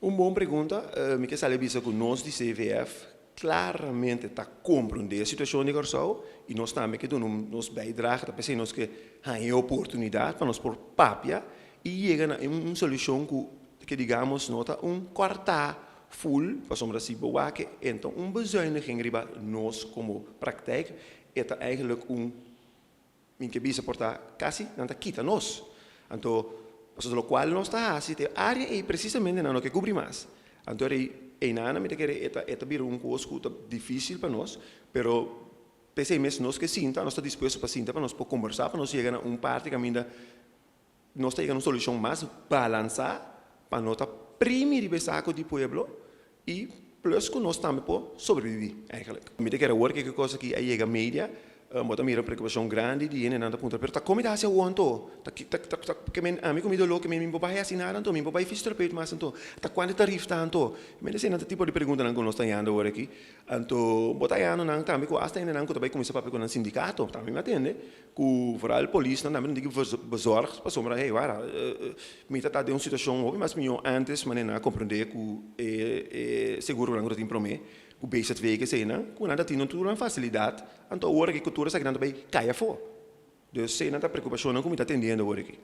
Uma boa pergunta. Me que sale bisa que nós de CVF claramente está compreendendo a situação de Corsau e nós também que nos bijdragen, tá pensando nós que há oportunidade para nós por papia e chega a uma solução que digamos nota cortar full para sombra se boa que então bezuiniging riba nós como praktijk é eigenlijk min que bisa portar quase nanta quita nós então por lo qual nós está assim a área é precisamente não que cobre mais então e nada me quer é vir coisa difícil para nós pero pensei mesmo nós que sinta nós está disposto para sinta para nós para conversar para nós chegar a parte que ainda nós está chegando a uma solução mais balançada para nós primeiro saco de pueblo e plus que nós também podemos sobreviver eigenlijk me quer work que coisa que aí chega mídia mas também é uma preocupação grande de ir nada ponto, pero tá como dá se o anto, que men a mim comido louco, men meu pai assinar anto, meu pai fisioterapeuta mas anto, tá quanto tarif tá anto, men esse nada tipo de pergunta não nós tá indo agora aqui, anto botar indo não também com hasta ainda não que também começa papel com um sindicato, também me atende, com foral polícia também não digo bezorg, para sombra hey, vara, me tá de uma situação, mas melhor antes, mas não compreender que seguro não tem para mim o bezig weken zijn, kun nada tinha tudo uma facilidade, então agora que cultura está grande bem caia fora. Dus zijn nada preocupação não como está atendendo agora aqui.